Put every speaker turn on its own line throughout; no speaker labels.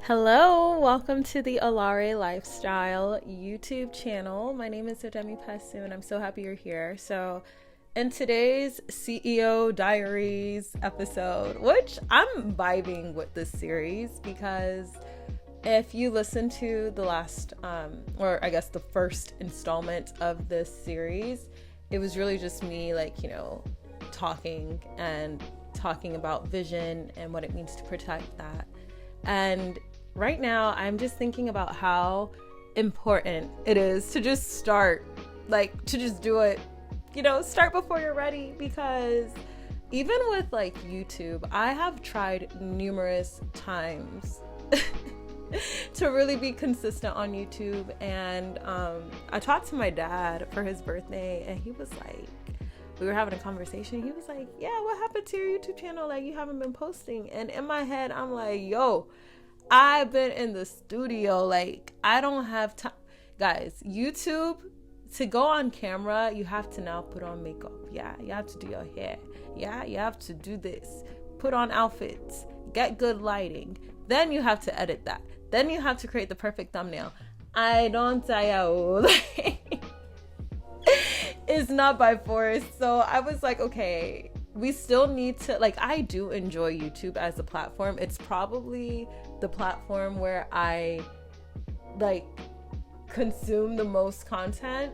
Hello, welcome to the Alare Lifestyle YouTube channel. My name is Demi Pasu and I'm so happy you're here. So in today's CEO Diaries episode, which I'm vibing with this series because if you listen to the last, or I guess the first installment of this series, it was really just me talking about vision and what it means to protect that. And right now, I'm just thinking about how important it is to just start, to just do it, start before you're ready. Because even with YouTube, I have tried numerous times to really be consistent on YouTube. And I talked to my dad for his birthday, and he was like, we were having a conversation. He was like, yeah, what happened to your YouTube channel? You haven't been posting. And in my head, I'm like, yo, I've been in the studio. I don't have time. Guys, YouTube, to go on camera, you have to now put on makeup. Yeah, you have to do your hair. Yeah, you have to do this. Put on outfits. Get good lighting. Then you have to edit that. Then you have to create the perfect thumbnail. I don't tire. It's not by force. So I was like, okay, we still need to, I do enjoy YouTube as a platform. It's probably the platform where I consume the most content.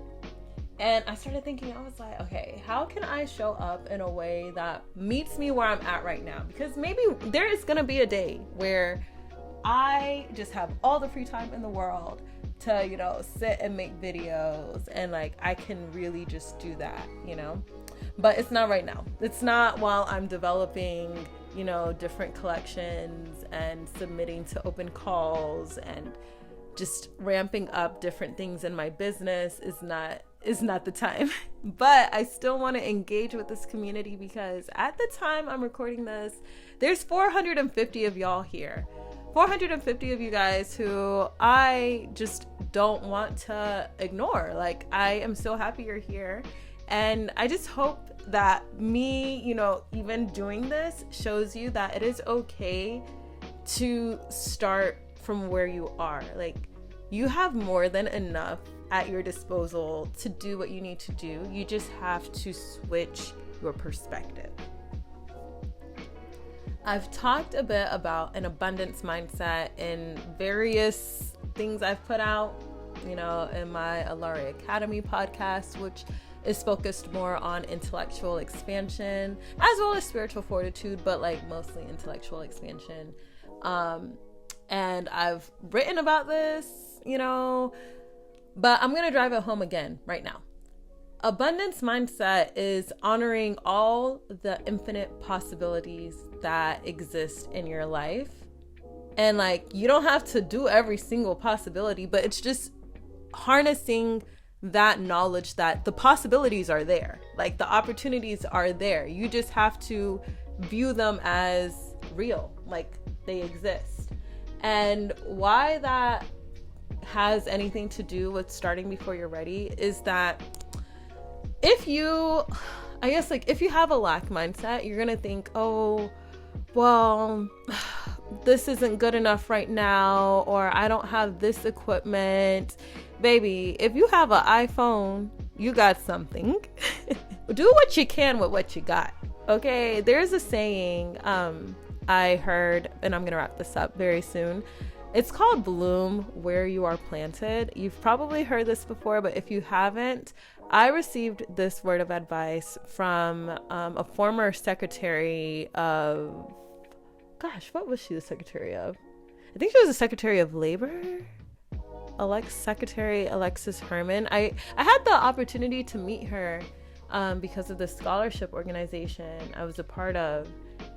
And I started thinking, I was like, okay, how can I show up in a way that meets me where I'm at right now? Because maybe there is going to be a day where I just have all the free time in the world to, sit and make videos, and I can really just do that, but it's not right now. It's not while I'm developing, different collections and submitting to open calls and just ramping up different things in my business is not the time. But I still want to engage with this community because at the time I'm recording this, there's 450 of y'all here. 450 of you guys who I just don't want to ignore. I am so happy you're here. And I just hope that me, even doing this shows you that it is okay to start from where you are. You have more than enough at your disposal to do what you need to do. You just have to switch your perspective. I've talked a bit about an abundance mindset in various things I've put out, in my Alare Academy podcast, which is focused more on intellectual expansion as well as spiritual fortitude, but mostly intellectual expansion. And I've written about this, but I'm going to drive it home again right now. Abundance mindset is honoring all the infinite possibilities that exist in your life. And you don't have to do every single possibility, but it's just harnessing that knowledge that the possibilities are there. The opportunities are there. You just have to view them as real, they exist. And why that has anything to do with starting before you're ready is that if you have a lack mindset, you're gonna think, oh, well, this isn't good enough right now, or I don't have this equipment. Baby, if you have an iPhone, you got something. Do what you can with what you got. Okay, there's a saying I heard, and I'm gonna wrap this up very soon. It's called bloom where you are planted. You've probably heard this before, but if you haven't, I received this word of advice from a former secretary of, what was she the secretary of? I think she was the Secretary of Labor. Secretary Alexis Herman. I had the opportunity to meet her because of the scholarship organization I was a part of.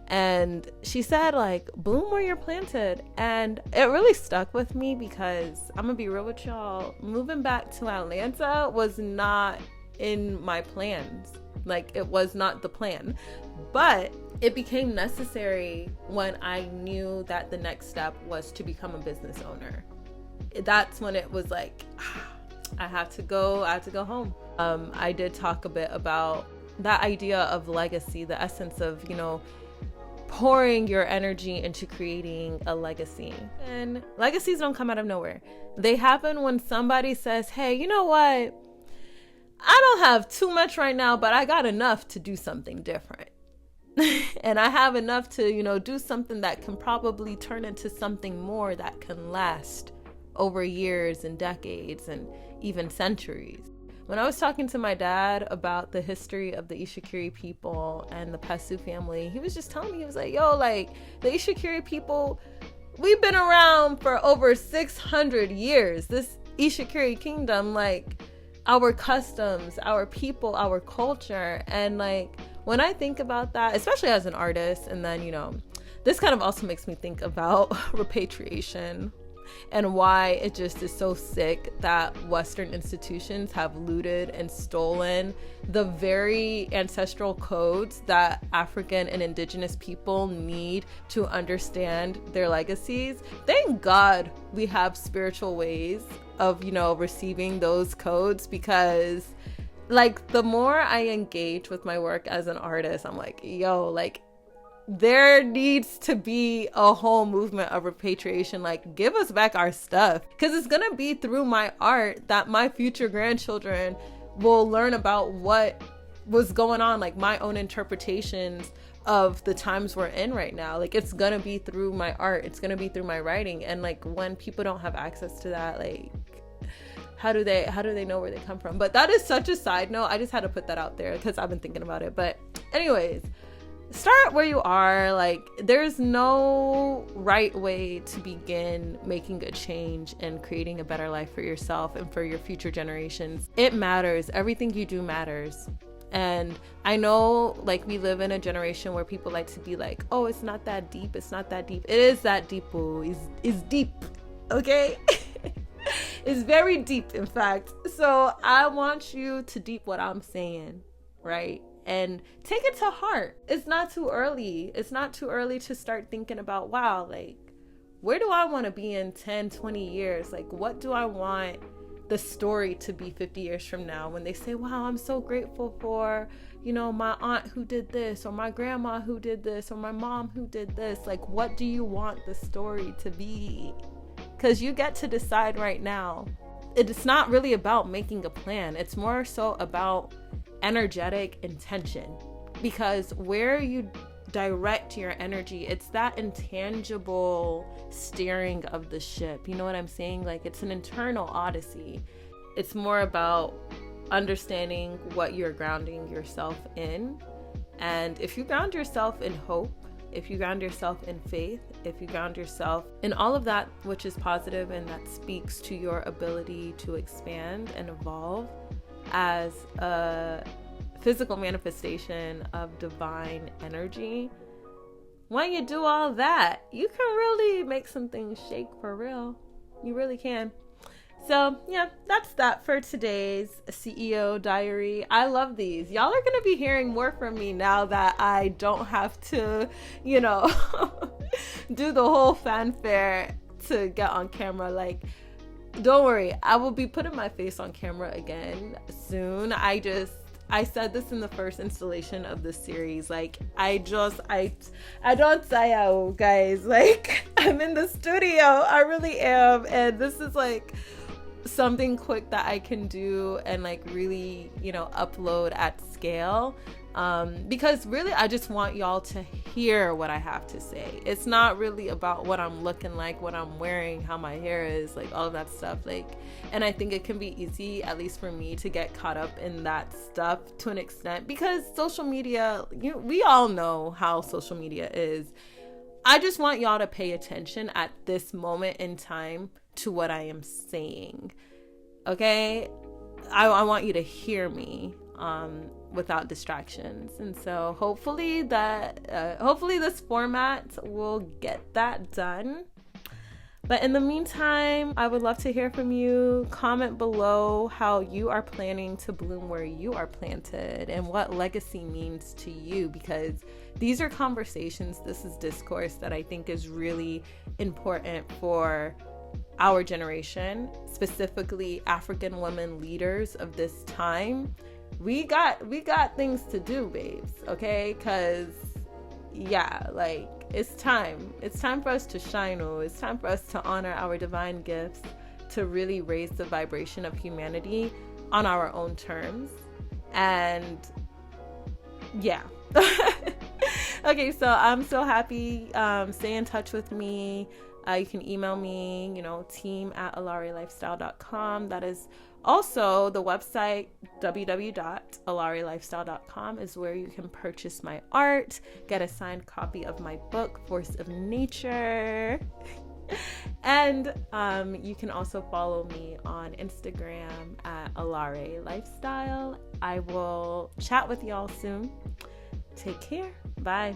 And she said, bloom where you're planted. And it really stuck with me because I'm gonna be real with y'all. Moving back to Atlanta was not in my plans. It was not the plan. But it became necessary when I knew that the next step was to become a business owner. That's when it was I have to go home. I did talk a bit about that idea of legacy, the essence of, pouring your energy into creating a legacy. And legacies don't come out of nowhere. They happen when somebody says, hey, you know what? I don't have too much right now, but I got enough to do something different. And I have enough to, do something that can probably turn into something more that can last over years and decades and even centuries. When I was talking to my dad about the history of the Ishikiri people and the Pasu family, he was just telling me, he was like, yo, like the Ishikiri people, we've been around for over 600 years. This Ishikiri kingdom, like our customs, our people, our culture. And like, when I think about that, especially as an artist, and then, this kind of also makes me think about repatriation and why it just is so sick that Western institutions have looted and stolen the very ancestral codes that African and indigenous people need to understand their legacies. Thank God we have spiritual ways of, receiving those codes, because like the more I engage with my work as an artist, I'm like, yo, like there needs to be a whole movement of repatriation. Like, give us back our stuff, because it's gonna be through my art that my future grandchildren will learn about what was going on, like my own interpretations of the times we're in right now. Like, it's gonna be through my art, it's gonna be through my writing. And like, when people don't have access to that, like how do they know where they come from? But that is such a side note. I just had to put that out there because I've been thinking about it. But anyways, start where you are. Like, there's no right way to begin making a change and creating a better life for yourself and for your future generations. It matters. Everything you do matters. And I know, like, we live in a generation where people like to be like, oh, it's not that deep. It's not that deep. It is that deep. It's deep. Okay? It's very deep, in fact. So I want you to deep what I'm saying, right? And take it to heart. It's not too early. It's not too early to start thinking about, wow, like, where do I want to be in 10, 20 years? Like, what do I want the story to be 50 years from now when they say, wow, I'm so grateful for, my aunt who did this, or my grandma who did this, or my mom who did this. Like, what do you want the story to be? Because you get to decide right now. It's not really about making a plan. It's more so about energetic intention, because where you direct your energy, it's that intangible steering of the ship. You know what I'm saying? Like, it's an internal odyssey. It's more about understanding what you're grounding yourself in. And if you ground yourself in hope, if you ground yourself in faith, if you ground yourself in all of that which is positive and that speaks to your ability to expand and evolve as a physical manifestation of divine energy, when you do all that, you can really make some things shake for real. You really can. So yeah, that's that for today's CEO diary. I love these. Y'all are going to be hearing more from me now that I don't have to, do the whole fanfare to get on camera. Like, don't worry, I will be putting my face on camera again soon. I said this in the first installation of this series. Like, I don't say out, guys. Like, I'm in the studio. I really am. And this is like something quick that I can do and like really, upload at scale. Because really, I just want y'all to hear what I have to say. It's not really about what I'm looking like, what I'm wearing, how my hair is, like all of that stuff. Like, and I think it can be easy, at least for me, to get caught up in that stuff to an extent, because social media, we all know how social media is. I just want y'all to pay attention at this moment in time to what I am saying. Okay? I want you to hear me without distractions. And so hopefully this format will get that done. But in the meantime, I would love to hear from you. Comment below how you are planning to bloom where you are planted and what legacy means to you, because these are conversations, this is discourse that I think is really important for our generation, specifically African women leaders of this time. We got things to do, babes, okay? Because yeah, like it's time. It's time for us to shine. Oh, it's time for us to honor our divine gifts, to really raise the vibration of humanity on our own terms. And yeah. Okay, so I'm so happy. Stay in touch with me. You can email me, team@alarilifestyle.com. That is also the website, www.alarilifestyle.com, is where you can purchase my art, get a signed copy of my book, Force of Nature. And you can also follow me on Instagram at Alare Lifestyle. I will chat with y'all soon. Take care. Bye.